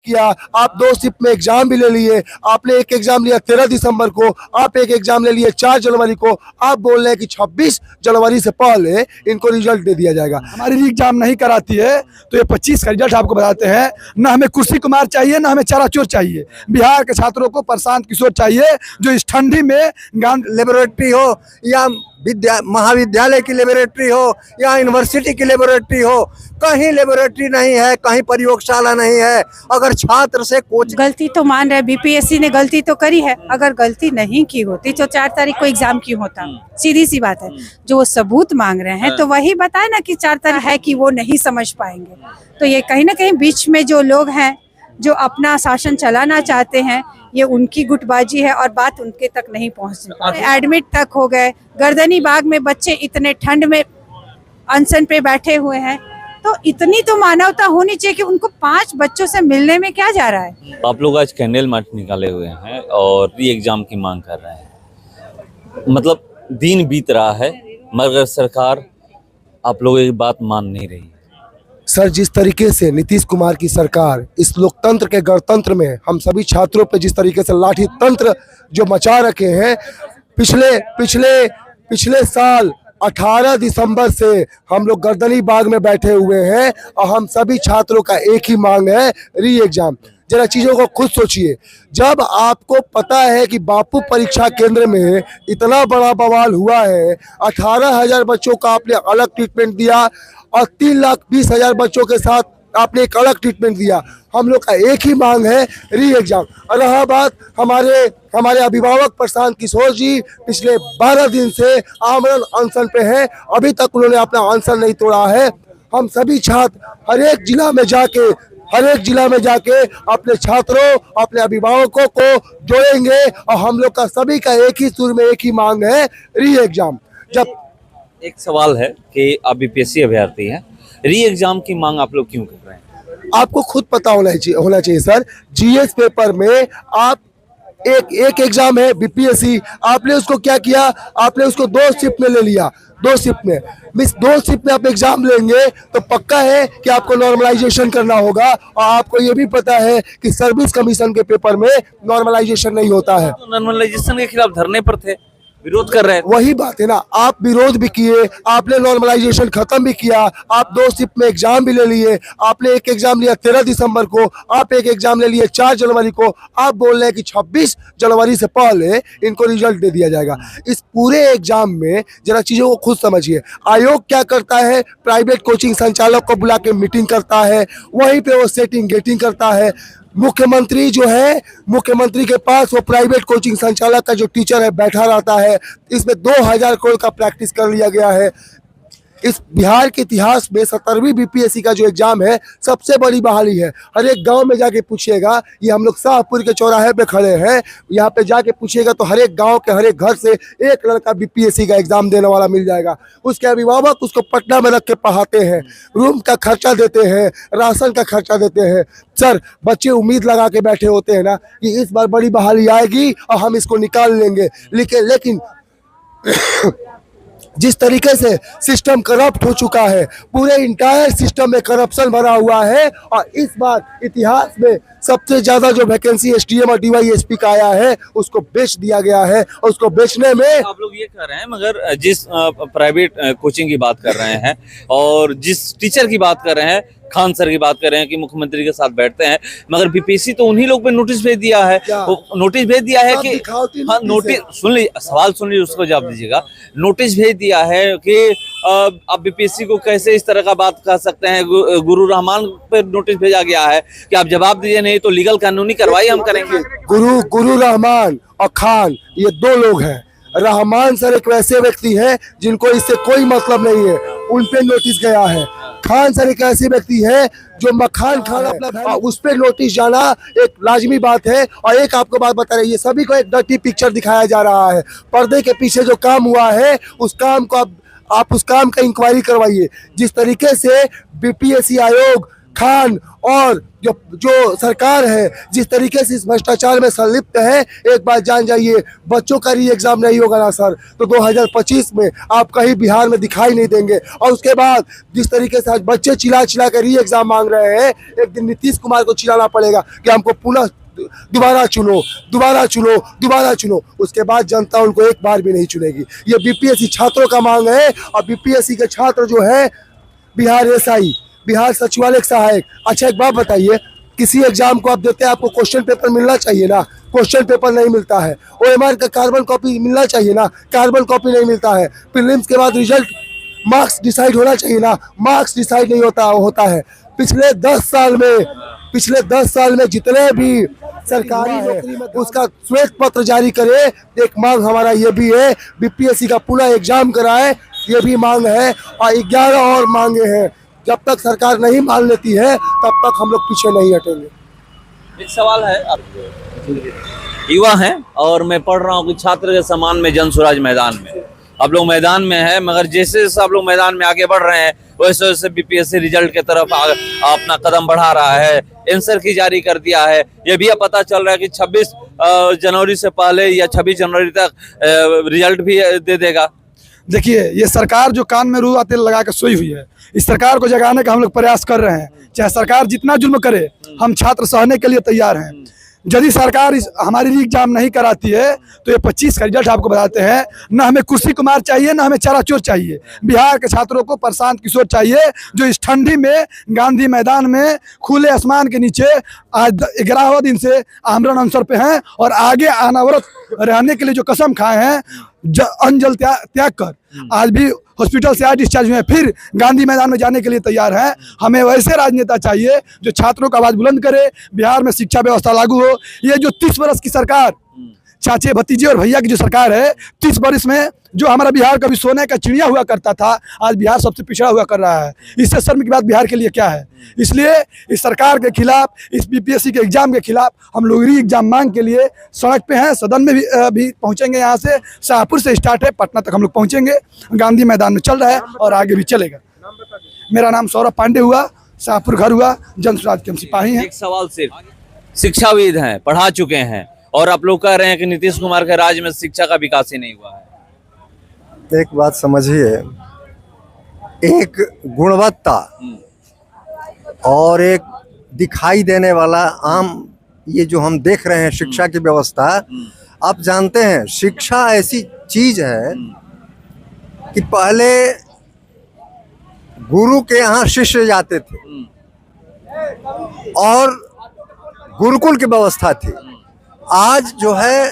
किया, आप 2 शिफ्ट में एग्जाम भी ले लिए। आपने एक एग्जाम लिया 13 दिसंबर को, आप एक एग्जाम ले लिए 4 जनवरी को। आप बोल रहे हैं कि 26 जनवरी से पहले इनको रिजल्ट दे दिया जाएगा। हमारी एग्जाम नहीं कराती है तो ये 25 का रिजल्ट आपको बताते हैं। ना हमें कुर्सी कुमार चाहिए, ना हमें चाराचोर चाहिए। बिहार के छात्रों को प्रशांत किशोर चाहिए, जो इस ठंडी में लेबोरेटरी हो या महाविद्यालय की लेबोरेटरी हो या यूनिवर्सिटी की लेबोरेटरी हो, कहीं लेबोरेटरी नहीं है, कहीं प्रयोगशाला नहीं है। अगर छात्र से कोच गलती तो मान रहे, बीपीएससी ने गलती तो करी है। अगर गलती नहीं की होती तो 4 तारीख को एग्जाम क्यों होता? सीधी सी बात है। जो वो सबूत मांग रहे हैं तो वही बताए ना कि 4 तारीख है कि वो नहीं समझ पाएंगे। तो ये कहीं ना कहीं बीच में जो लोग हैं जो अपना शासन चलाना चाहते हैं, ये उनकी गुटबाजी है और बात उनके तक नहीं पहुंचती। एडमिट तक हो गए। गर्दनी बाग में बच्चे इतने ठंड में अनशन पे बैठे हुए हैं, तो इतनी तो मानवता होनी चाहिए कि उनको 5 बच्चों से मिलने में क्या जा रहा है। आप लोग आज कैंडल मार्च निकाले हुए हैं और री एग्जाम की मांग कर रहे हैं। मतलब दिन बीत रहा है मगर सरकार आप लोगों की बात मान नहीं रही। सर, जिस तरीके से नीतीश कुमार की सरकार इस लोकतंत्र के गणतंत्र में हम सभी छात्रों पे जिस तरीके से लाठी तंत्र जो मचा रखे हैं, पिछले साल 18 दिसंबर से हम लोग गर्दनी बाग में बैठे हुए हैं और हम सभी छात्रों का एक ही मांग है, री एग्जाम। जरा चीज़ों को खुद सोचिए। जब आपको पता है कि बापू परीक्षा केंद्र में इतना बड़ा बवाल हुआ है, 18,000 बच्चों का आपने अलग ट्रीटमेंट दिया और 3,20,000 बच्चों के साथ आपने एक अलग ट्रीटमेंट दिया। हम लोग का एक ही मांग है, री एग्जाम। और रहा बात हमारे अभिभावक प्रशांत किशोर जी पिछले 12 दिन से आमरण अनशन पे हैं, अभी तक उन्होंने अपना अनशन नहीं तोड़ा है। हम सभी छात्र हर एक जिला में जाके अपने छात्रों, अपने अभिभावकों को जोड़ेंगे और हम लोग का सभी का एक ही सुर में एक ही मांग है, री एग्जाम। जब एक सवाल है कि आप बीपीएससी अभ्यर्थी हैं, री एग्जाम की मांग आप लोग क्यों कर रहे हैं? आपको खुद पता होना चाहिए सर। जीएस पेपर में आप एक एग्जाम है बीपीएससी, आपने उसको क्या किया? आपने उसको 2 शिफ्ट में ले लिया। 2 शिफ्ट में आप एग्जाम लेंगे तो पक्का है कि आपको नॉर्मलाइजेशन करना होगा। और आपको ये भी पता है कि सर्विस कमीशन के पेपर में नॉर्मलाइजेशन नहीं होता है। तो नॉर्मलाइजेशन के खिलाफ धरने पर थे, विरोध कर रहे हैं। वही बात है ना, आप विरोध भी किए, आपने नॉर्मलाइजेशन खत्म भी किया, आप 2 शिफ्ट में एग्जाम भी ले लिए। आपने एक एग्जाम लिया 13 दिसंबर को, आप एक एग्जाम ले लिए 4 जनवरी को। आप बोल रहे हैं कि 26 जनवरी से पहले इनको रिजल्ट दे दिया जाएगा। इस पूरे एग्जाम में जरा चीजों को खुद समझिए। आयोग क्या करता है? प्राइवेट कोचिंग संचालक को बुला के मीटिंग करता है, वहीं पे वो सेटिंग गेटिंग करता है। मुख्यमंत्री जो है, मुख्यमंत्री के पास वो प्राइवेट कोचिंग संचालक का जो टीचर है बैठा रहता है। इसमें 2000 करोड़ का प्रैक्टिस कर लिया गया है। इस बिहार के इतिहास में 17वीं बीपीएससी का जो एग्जाम है सबसे बड़ी बहाली है। हर एक गांव में जाके पूछिएगा, ये हम लोग शाहपुर के चौराहे पे खड़े हैं, यहाँ पे जाके पूछिएगा तो हर एक गांव के हर एक घर से एक लड़का बीपीएससी का एग्जाम देने वाला मिल जाएगा। उसके अभिभावक उसको पटना में रख के पढ़ाते हैं, रूम का खर्चा देते हैं, राशन का खर्चा देते हैं। सर, बच्चे उम्मीद लगा के बैठे होते हैं ना कि इस बार बड़ी बहाली आएगी और हम इसको निकाल लेंगे, लेकिन जिस तरीके से सिस्टम करप्ट हो चुका है, पूरे इंटायर सिस्टम में करप्शन भरा हुआ है। और इस बार इतिहास में सबसे ज्यादा जो वैकेंसी एसडीएम और डीवाईएसपी का आया है उसको बेच दिया गया है। और उसको बेचने में आप लोग ये कर रहे हैं, मगर जिस प्राइवेट कोचिंग की बात कर रहे हैं और जिस टीचर की बात कर रहे हैं, खान सर की बात कर रहे हैं कि मुख्यमंत्री के साथ बैठते हैं, मगर बीपीएससी तो उन्हीं लोग पे नोटिस भेज दिया है। नोटिस भेज दिया है कि हाँ, नोटिस सुन लीजिए, सवाल सुन लीजिए, उसको जवाब दीजिएगा। नोटिस भेज दिया है कि आप बीपीएससी को कैसे इस तरह का बात कह सकते हैं। गुरु रहमान पे नोटिस भेजा गया है कि आप जवाब दीजिए, नहीं तो लीगल कानूनी कार्रवाई हम करेंगे। गुरु रहमान और खान ये 2 लोग हैं। रहमान सर एक वैसे व्यक्ति हैं जिनको इससे कोई मतलब नहीं है, उन पे नोटिस गया है। खान सर एक ऐसे व्यक्ति है जो मखान खाना अपना, उस पर नोटिस जाना एक लाजमी बात है। और एक आपको बात बता रही है, सभी को एक डर्टी पिक्चर दिखाया जा रहा है। पर्दे के पीछे जो काम हुआ है उस काम को आप उस काम का इंक्वायरी करवाइए। जिस तरीके से बीपीएससी आयोग खान और जो सरकार है जिस तरीके से इस भ्रष्टाचार में संलिप्त है, एक बात जान जाइए, बच्चों का री एग्जाम नहीं होगा ना सर तो 2025 में आप कहीं बिहार में दिखाई नहीं देंगे। और उसके बाद जिस तरीके से आज बच्चे चिल्ला चिल्ला कर री एग्जाम मांग रहे हैं, एक दिन नीतीश कुमार को चिल्लाना पड़ेगा कि हमको पुनः दोबारा चुनो, दोबारा चुनो, दोबारा चुनो। उसके बाद जनता उनको एक बार भी नहीं चुनेगी। ये बीपीएससी छात्रों का मांग है। और बीपीएससी के छात्र जो है बिहार एसआई, बिहार सचिवालय सहायक। अच्छा एक बात बताइए, किसी एग्जाम को आप देते हैं, आपको क्वेश्चन पेपर मिलना चाहिए ना, क्वेश्चन पेपर नहीं मिलता है। ओएमआर का कार्बन कॉपी मिलना चाहिए ना, कार्बन कॉपी नहीं मिलता है। प्रीलिम्स के बाद रिजल्ट मार्क्स डिसाइड होना चाहिए ना, मार्क्स डिसाइड नहीं होता है। पिछले 10 साल में जितने भी सरकारी नौकरी में उसका श्वेत पत्र जारी करे। एक मांग हमारा ये भी है, बीपीएससी का पुनः एग्जाम कराए, ये भी मांग है। और 11 और मांगे हैं। जब तक सरकार नहीं मान लेती है तब तक हम लोग पीछे नहीं हटेंगे। एक सवाल है, आप युवा हैं और मैं पढ़ रहा हूँ कि छात्र के समान में जन स्वराज मैदान में, आप लोग मैदान में हैं, मगर जैसे जैसे आप लोग मैदान में आगे बढ़ रहे हैं वैसे वैसे बीपीएससी रिजल्ट की तरफ अपना कदम बढ़ा रहा है, आंसर की जारी कर दिया है। ये भी अब पता चल रहा है कि 26 जनवरी से पहले या 26 जनवरी तक रिजल्ट भी दे देगा। देखिए, ये सरकार जो कान में रुआ तेल लगा कर सोई हुई है, इस सरकार को जगाने का हम लोग प्रयास कर रहे हैं। चाहे सरकार जितना जुल्म करे, हम छात्र सहने के लिए तैयार हैं। यदि सरकार हमारी री एग्जाम नहीं कराती है तो ये 25 का रिजल्ट आपको बताते हैं। न हमें कुर्सी कुमार चाहिए, न हमें चाराचोर चाहिए। बिहार के छात्रों को प्रशांत किशोर चाहिए, जो इस ठंडी में गांधी मैदान में खुले आसमान के नीचे आज 11वां दिन से आमरण अनशन पे हैं और आगे अनावरत रहने के लिए जो कसम खाए हैं, अंजल त्याग कर आज भी हॉस्पिटल से आज डिस्चार्ज हुए, फिर गांधी मैदान में जाने के लिए तैयार हैं। हमें वैसे राजनेता चाहिए जो छात्रों का आवाज बुलंद करे, बिहार में शिक्षा व्यवस्था लागू हो। ये जो 30 वर्ष की सरकार, चाचे भतीजे और भैया की जो सरकार है, 30 वर्ष में जो हमारा बिहार कभी सोने का चिड़िया हुआ करता था, आज बिहार सबसे पिछड़ा हुआ कर रहा है। इससे शर्म की बात बिहार के लिए क्या है? इसलिए इस सरकार के खिलाफ, इस बीपीएससी के एग्जाम के खिलाफ हम लोग री एग्जाम मांग के लिए सड़क पे हैं। सदन में भी पहुंचेंगे। यहाँ से शाहपुर से स्टार्ट है, पटना तक हम लोग पहुंचेंगे। गांधी मैदान में चल रहा है और आगे भी चलेगा। मेरा नाम सौरभ पांडे हुआ, शाहपुर घर हुआ, जन स्वराज के हम सिपाही हैं। एक सवाल सिर्फ, शिक्षाविद हैं, पढ़ा चुके हैं और आप लोग कह रहे हैं कि नीतीश कुमार के राज में शिक्षा का विकास ही नहीं हुआ है। एक बात समझिए, एक गुणवत्ता और एक दिखाई देने वाला आम ये जो हम देख रहे हैं शिक्षा की व्यवस्था, आप जानते हैं शिक्षा ऐसी चीज है कि पहले गुरु के यहाँ शिष्य जाते थे और गुरुकुल की व्यवस्था थी। आज जो है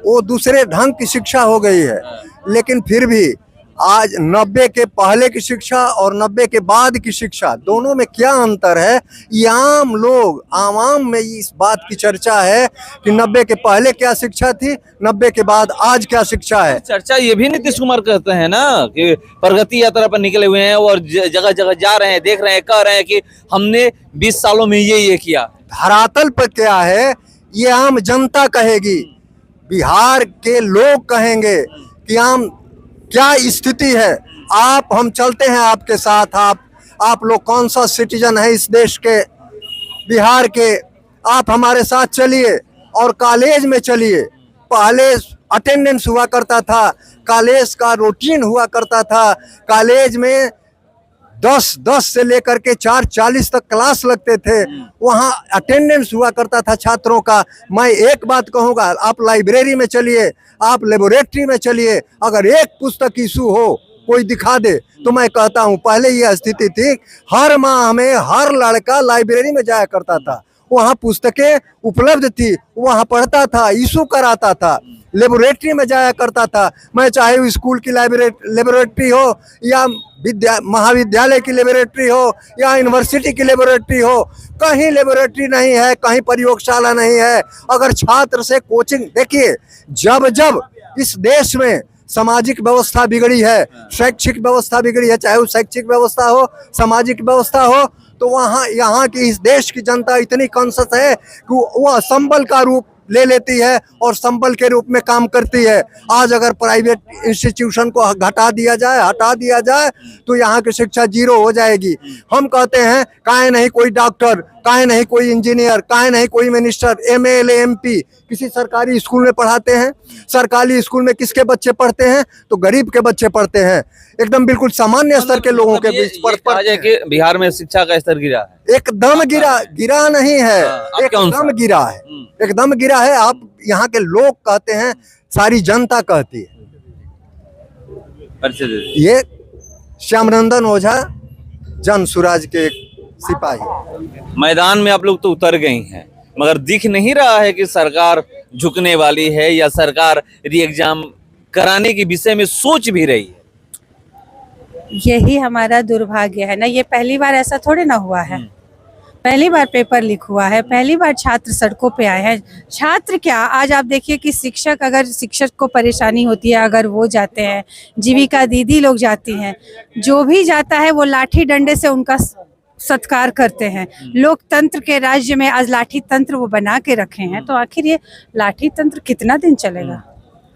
वो दूसरे ढंग की शिक्षा हो गई है। लेकिन फिर भी आज 90 के पहले की शिक्षा और 90 के बाद की शिक्षा, दोनों में क्या अंतर है? ये आम लोग, आवाम में इस बात की चर्चा है कि 90 के पहले क्या शिक्षा थी, 90 के बाद आज क्या शिक्षा है। चर्चा ये भी नीतीश कुमार करते हैं ना कि प्रगति यात्रा पर निकले हुए हैं और जगह जगह जा रहे हैं, देख रहे हैं, कह रहे हैं कि हमने 20 सालों में ये किया। धरातल पर क्या है ये आम जनता कहेगी, बिहार के लोग कहेंगे कि आम क्या स्थिति है। हम चलते हैं आपके साथ। आप लोग कौन सा सिटीजन है इस देश के, बिहार के, आप हमारे साथ चलिए और कॉलेज में चलिए। पहले अटेंडेंस हुआ करता था, कॉलेज का रूटीन हुआ करता था। कॉलेज में 10 से लेकर के 4:40 तक क्लास लगते थे, वहाँ अटेंडेंस हुआ करता था छात्रों का। मैं एक बात कहूँगा, आप लाइब्रेरी में चलिए, आप लेबोरेटरी में चलिए, अगर एक पुस्तक इशू हो, कोई दिखा दे, तो मैं कहता हूँ पहले ये स्थिति थी, हर माह में हर लड़का लाइब्रेरी में जाया करता था, वहाँ पुस्तकें उपलब्ध थी, वहाँ पढ़ता था, इशू कराता था, लेबोरेटरी में जाया करता था। मैं चाहे वो स्कूल की लेबोरेटरी हो या महाविद्यालय की लेबोरेटरी हो या यूनिवर्सिटी की लेबोरेटरी हो, कहीं लेबोरेटरी नहीं है, कहीं प्रयोगशाला नहीं है। अगर छात्र से कोचिंग, देखिए जब जब इस देश में सामाजिक व्यवस्था बिगड़ी है, शैक्षिक व्यवस्था बिगड़ी है, चाहे वो शैक्षिक व्यवस्था हो, सामाजिक व्यवस्था हो, तो वहाँ यहाँ की इस देश की जनता इतनी कॉन्शियस है कि वो असंबल का रूप ले लेती है और संबल के रूप में काम करती है। आज अगर प्राइवेट इंस्टीट्यूशन को हटा दिया जाए तो यहाँ की शिक्षा जीरो हो जाएगी। हम कहते हैं काहे नहीं कोई डॉक्टर, काहे नहीं कोई इंजीनियर, काहे नहीं कोई मिनिस्टर, MLA MP किसी सरकारी स्कूल में पढ़ाते हैं। सरकारी स्कूल में किसके बच्चे पढ़ते हैं? तो गरीब के बच्चे पढ़ते हैं, एकदम बिल्कुल सामान्य स्तर के लोगों के बीच पढ़ते हैं। कि बिहार में शिक्षा का स्तर गिरा है, एकदम गिरा नहीं है, एकदम गिरा है, एकदम गिरा है। आप यहाँ के लोग कहते हैं, सारी जनता कहती है। ये श्यामनंदन ओझा जन सुराज के सिपाही मैदान में आप लोग तो उतर गई हैं, मगर दिख नहीं रहा है कि सरकार झुकने वाली है या सरकार री एग्जाम कराने के विषय में सोच भी रही है। यही हमारा दुर्भाग्य है ना। ये पहली बार ऐसा थोड़े ना हुआ है, पहली बार पेपर लीक हुआ है, पहली बार छात्र सड़कों पे आए हैं। छात्र क्या, आज आप देखिए कि शिक्षक को परेशानी होती है, अगर वो जाते हैं, जीविका दीदी लोग जाती हैं, जो भी जाता है वो लाठी डंडे से उनका सत्कार करते हैं। लोकतंत्र के राज्य में आज लाठी तंत्र वो बना के रखे हैं, तो आखिर ये लाठी तंत्र कितना दिन चलेगा?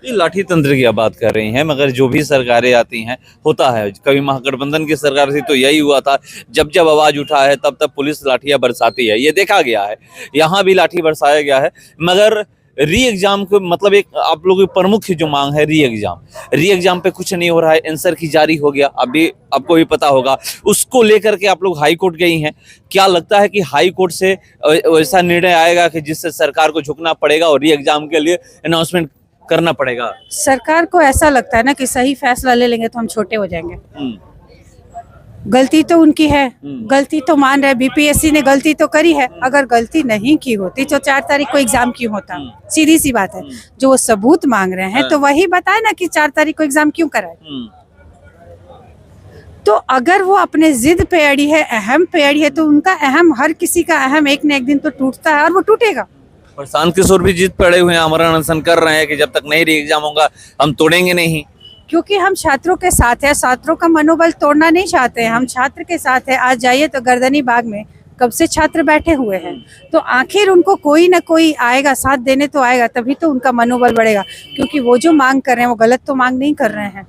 ये लाठी तंत्र की आप बात कर रही हैं, मगर जो भी सरकारें आती हैं होता है। कभी महागठबंधन की सरकार थी तो यही हुआ था, जब जब आवाज उठा है तब तब पुलिस लाठियां बरसाती है, ये देखा गया है। यहाँ भी लाठी बरसाया गया है, मगर री एग्जाम को मतलब एक आप लोगों की प्रमुख जो मांग है री एग्जाम पे कुछ नहीं हो रहा है। आंसर की जारी हो गया, अभी आपको भी पता होगा, उसको लेकर के आप लोग हाई कोर्ट गई हैं। क्या लगता है कि हाई कोर्ट से ऐसा निर्णय आएगा कि जिससे सरकार को झुकना पड़ेगा और री एग्जाम के लिए अनाउंसमेंट करना पड़ेगा? सरकार को ऐसा लगता है ना कि सही फैसला ले लेंगे तो हम छोटे हो जाएंगे। गलती तो उनकी है, गलती तो मान रहे, BPSC ने गलती तो करी है। अगर गलती नहीं की होती तो 4 तारीख को एग्जाम क्यों होता? सीधी सी बात है। जो वो सबूत मांग रहे हैं तो वही बताए ना कि 4 तारीख को एग्जाम क्यों कराए। तो अगर वो अपने जिद पे अड़ी है, अहम पे अड़ी है, तो उनका अहम, हर किसी का अहम एक न एक दिन तो टूटता है और वो टूटेगा। प्रशांत किशोर भी जिद पड़े हुए हैं, आमरण अनशन कर रहे हैं कि जब तक नहीं री एग्जाम होगा हम तोड़ेंगे नहीं। क्योंकि हम छात्रों के साथ हैं, छात्रों का मनोबल तोड़ना नहीं चाहते हैं, हम छात्र के साथ हैं। आज जाइए तो गर्दनी बाग में कब से छात्र बैठे हुए हैं, तो आखिर उनको कोई ना कोई आएगा साथ देने, तो आएगा, तभी तो उनका मनोबल बढ़ेगा। क्योंकि वो जो मांग कर रहे हैं वो गलत तो मांग नहीं कर रहे हैं,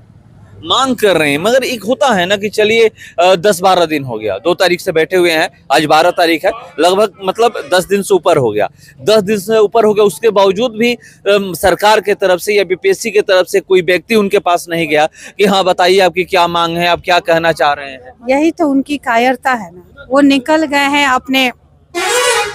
मांग कर रहे हैं। मगर एक होता है ना कि चलिए 10-12 दिन हो गया, 2 तारीख से बैठे हुए हैं, आज 12 तारीख है, लगभग मतलब 10 दिन से ऊपर हो गया। 10 दिन से ऊपर हो गया, उसके बावजूद भी सरकार के तरफ से या BPSC के तरफ से कोई व्यक्ति उनके पास नहीं गया कि हाँ बताइए आपकी क्या मांग है, आप क्या कहना चाह रहे हैं। यही तो उनकी कायरता है ना। वो निकल गए हैं, अपने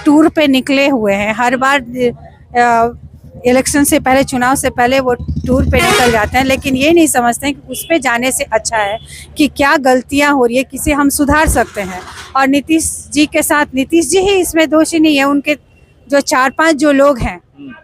टूर पे निकले हुए हैं। हर बार इलेक्शन से पहले, चुनाव से पहले वो टूर पे निकल जाते हैं, लेकिन ये नहीं समझते हैं कि उस पे जाने से अच्छा है कि क्या गलतियां हो रही है, किसे हम सुधार सकते हैं। और नीतीश जी के साथ, नीतीश जी ही इसमें दोषी नहीं है, उनके जो 4-5 जो लोग हैं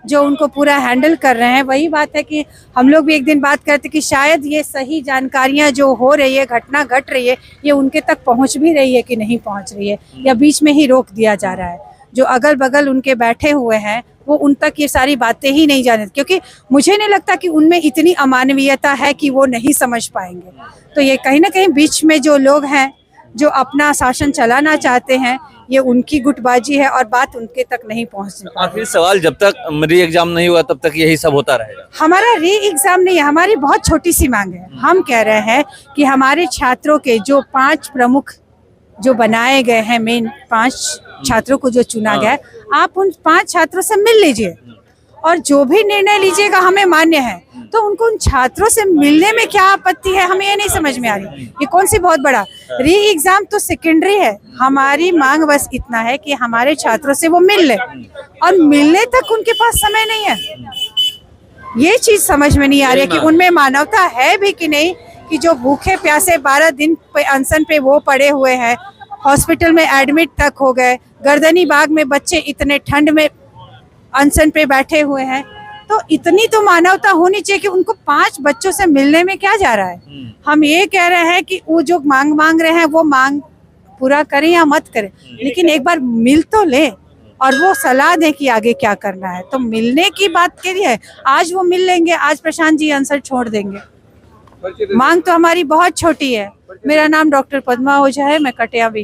जो उनको पूरा हैंडल कर रहे हैं। वही बात है कि हम लोग भी एक दिन बात करते कि शायद ये सही जानकारियां जो हो रही है, घटना घट रही है, ये उनके तक पहुंच भी रही है कि नहीं पहुंच रही है, या बीच में ही रोक दिया जा रहा है। जो अगल बगल उनके बैठे हुए हैं वो उन तक ये सारी बातें ही नहीं जानते, क्योंकि मुझे नहीं लगता कि उनमें इतनी अमानवीयता है कि वो नहीं समझ पाएंगे। तो ये कहीं ना कहीं बीच में जो लोग हैं जो अपना शासन चलाना चाहते हैं, ये उनकी गुटबाजी है और बात उनके तक नहीं पहुंचती। आखिरी सवाल, जब तक री एग्जाम नहीं हुआ तब तक यही सब होता रहेगा? हमारा री एग्जाम नहीं है, हमारी बहुत छोटी सी मांग है। हम कह रहे हैं कि हमारे छात्रों के जो 5 प्रमुख जो बनाए गए हैं, मेन 5 छात्रों को जो चुना गया है, आप उन 5 छात्रों से मिल लीजिए और जो भी निर्णय लीजिएगा हमें मान्य है। तो उनको उन छात्रों से मिलने में क्या आपत्ति है, हमें ये नहीं समझ में आ रही। ये कौन सी बहुत बड़ा री एग्जाम तो सेकेंडरी है। हमारी मांग बस इतना है कि हमारे छात्रों से वो मिल ले, और मिलने तक उनके पास समय नहीं है। ये चीज समझ में नहीं आ रही है कि उनमें मानवता है भी कि नहीं, कि जो भूखे प्यासे 12 दिन पे अनशन पे वो पड़े हुए हैं, हॉस्पिटल में एडमिट तक हो गए, गर्दनी बाग में बच्चे इतने ठंड में अनशन पे बैठे हुए हैं। तो इतनी तो मानवता होनी चाहिए कि उनको 5 बच्चों से मिलने में क्या जा रहा है। हम ये कह रहे हैं कि वो जो मांग रहे हैं वो मांग पूरा करें या मत करें, लेकिन एक बार मिल तो ले और वो सलाह दें कि आगे क्या करना है। तो मिलने की बात के लिए आज वो मिल लेंगे, आज प्रशांत जी आंसर छोड़ देंगे। मांग तो हमारी बहुत छोटी है। मेरा नाम डॉक्टर पद्मा ओझा है, मैं कटिया भी